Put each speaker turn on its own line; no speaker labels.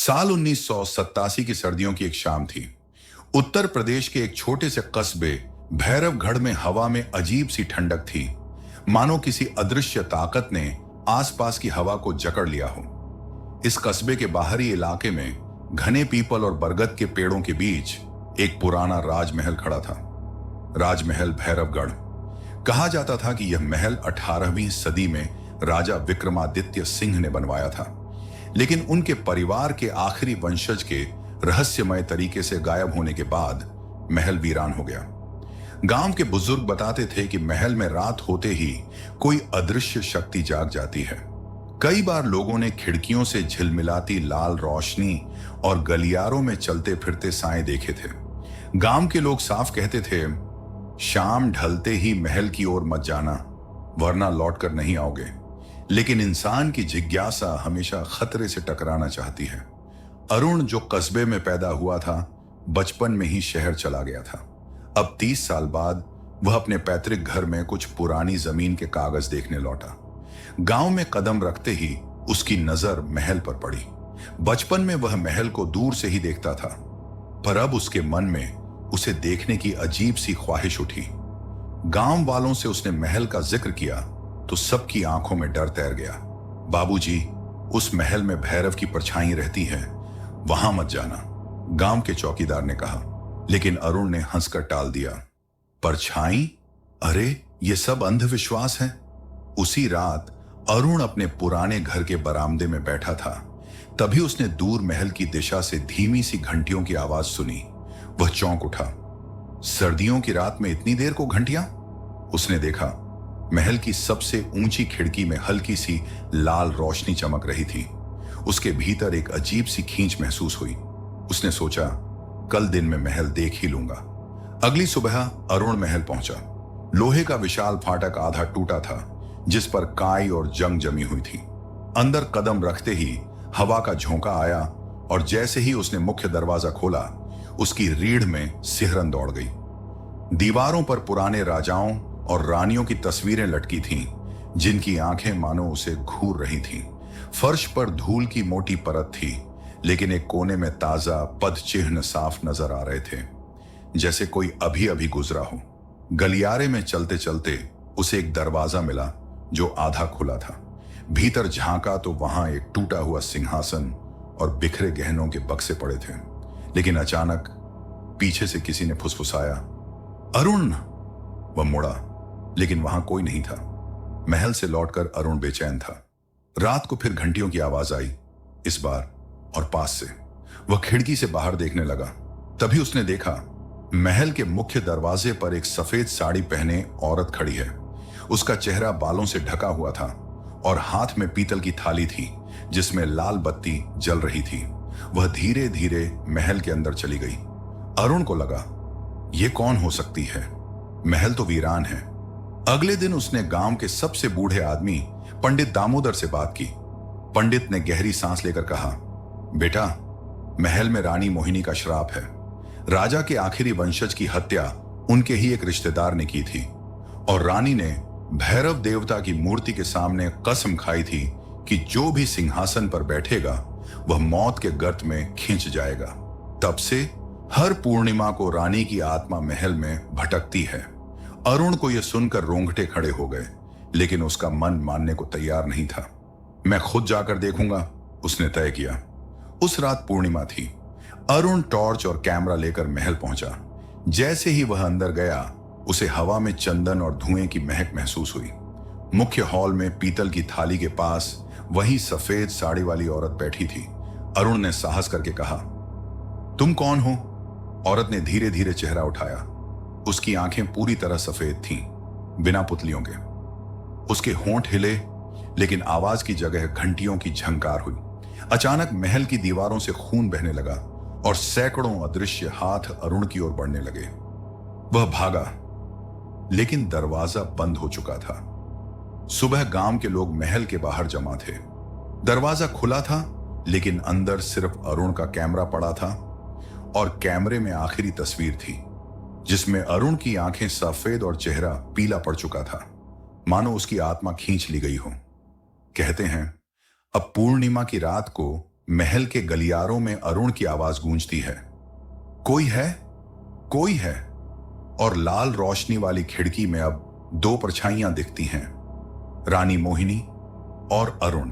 साल 1987 की सर्दियों की एक शाम थी। उत्तर प्रदेश के एक छोटे से कस्बे भैरवगढ़ में हवा में अजीब सी ठंडक थी, मानो किसी अदृश्य ताकत ने आसपास की हवा को जकड़ लिया हो। इस कस्बे के बाहरी इलाके में घने पीपल और बरगद के पेड़ों के बीच एक पुराना राजमहल खड़ा था। राजमहल भैरवगढ़। कहा जाता था कि यह महल 18वीं सदी में राजा विक्रमादित्य सिंह ने बनवाया था, लेकिन उनके परिवार के आखिरी वंशज के रहस्यमय तरीके से गायब होने के बाद महल वीरान हो गया। गांव के बुजुर्ग बताते थे कि महल में रात होते ही कोई अदृश्य शक्ति जाग जाती है। कई बार लोगों ने खिड़कियों से झिलमिलाती लाल रोशनी और गलियारों में चलते फिरते साए देखे थे। गांव के लोग साफ कहते थे, शाम ढलते ही महल की ओर मत जाना, वरना लौटकर नहीं आओगे। लेकिन इंसान की जिज्ञासा हमेशा खतरे से टकराना चाहती है। अरुण, जो कस्बे में पैदा हुआ था, बचपन में ही शहर चला गया था। अब 30 साल बाद वह अपने पैतृक घर में कुछ पुरानी जमीन के कागज देखने लौटा। गांव में कदम रखते ही उसकी नजर महल पर पड़ी। बचपन में वह महल को दूर से ही देखता था, पर अब उसके मन में उसे देखने की अजीब सी ख्वाहिश उठी। गांव वालों से उसने महल का जिक्र किया तो सबकी आंखों में डर तैर गया। बाबूजी, उस महल में भैरव की परछाई रहती है, वहां मत जाना, गांव के चौकीदार ने कहा। लेकिन अरुण ने हंसकर टाल दिया। परछाई? अरे, ये सब अंधविश्वास है। उसी रात अरुण अपने पुराने घर के बरामदे में बैठा था। तभी उसने दूर महल की दिशा से धीमी सी घंटियों की आवाज सुनी। वह चौंक उठा। सर्दियों की रात में इतनी देर को घंटियां? उसने देखा, महल की सबसे ऊंची खिड़की में हल्की सी लाल रोशनी चमक रही थी। उसके भीतर एक अजीब सी खींच महसूस हुई। उसने सोचा, कल दिन में महल देख ही लूंगा। अगली सुबह अरुण महल पहुंचा। लोहे का विशाल फाटक आधा टूटा था, जिस पर काई और जंग जमी हुई थी। अंदर कदम रखते ही हवा का झोंका आया और जैसे ही उसने मुख्य दरवाजा खोला, उसकी रीढ़ में सिहरन दौड़ गई। दीवारों पर पुराने राजाओं और रानियों की तस्वीरें लटकी थीं, जिनकी आंखें मानो उसे घूर रही थीं। फर्श पर धूल की मोटी परत थी, लेकिन एक कोने में ताजा पद चिन्ह साफ नजर आ रहे थे, जैसे कोई अभी अभी गुजरा हो। गलियारे में चलते चलते उसे एक दरवाजा मिला जो आधा खुला था। भीतर झांका तो वहां एक टूटा हुआ सिंहासन और बिखरे गहनों के बक्से पड़े थे। लेकिन अचानक पीछे से किसी ने फुसफुसाया, अरुण। वह मुड़ा, लेकिन वहां कोई नहीं था। महल से लौटकर अरुण बेचैन था। रात को फिर घंटियों की आवाज आई, इस बार और पास से। वह खिड़की से बाहर देखने लगा। तभी उसने देखा, महल के मुख्य दरवाजे पर एक सफेद साड़ी पहने औरत खड़ी है। उसका चेहरा बालों से ढका हुआ था और हाथ में पीतल की थाली थी, जिसमें लाल बत्ती जल रही थी। वह धीरे धीरे महल के अंदर चली गई। अरुण को लगा, यह कौन हो सकती है? महल तो वीरान है। अगले दिन उसने गांव के सबसे बूढ़े आदमी पंडित दामोदर से बात की। पंडित ने गहरी सांस लेकर कहा, बेटा, महल में रानी मोहिनी का श्राप है। राजा के आखिरी वंशज की हत्या उनके ही एक रिश्तेदार ने की थी, और रानी ने भैरव देवता की मूर्ति के सामने कसम खाई थी कि जो भी सिंहासन पर बैठेगा वह मौत के गर्त में खींच जाएगा। तब से हर पूर्णिमा को रानी की आत्मा महल में भटकती है। अरुण को यह सुनकर रोंगटे खड़े हो गए, लेकिन उसका मन मानने को तैयार नहीं था। मैं खुद जाकर देखूंगा, उसने तय किया। उस रात पूर्णिमा थी। अरुण टॉर्च और कैमरा लेकर महल पहुंचा। जैसे ही वह अंदर गया, उसे हवा में चंदन और धुएं की महक महसूस हुई। मुख्य हॉल में पीतल की थाली के पास वही सफेद साड़ी वाली औरत बैठी थी। अरुण ने साहस करके कहा, तुम कौन हो? औरत ने धीरे धीरे चेहरा उठाया। उसकी आंखें पूरी तरह सफेद थीं, बिना पुतलियों के। उसके होंठ हिले, लेकिन आवाज की जगह घंटियों की झंकार हुई। अचानक महल की दीवारों से खून बहने लगा और सैकड़ों अदृश्य हाथ अरुण की ओर बढ़ने लगे। वह भागा, लेकिन दरवाजा बंद हो चुका था। सुबह गांव के लोग महल के बाहर जमा थे। दरवाजा खुला था, लेकिन अंदर सिर्फ अरुण का कैमरा पड़ा था, और कैमरे में आखिरी तस्वीर थी, जिसमें अरुण की आंखें सफेद और चेहरा पीला पड़ चुका था, मानो उसकी आत्मा खींच ली गई हो। कहते हैं, अब पूर्णिमा की रात को महल के गलियारों में अरुण की आवाज गूंजती है, कोई है, कोई है। और लाल रोशनी वाली खिड़की में अब दो परछाइयां दिखती हैं, रानी मोहिनी और अरुण।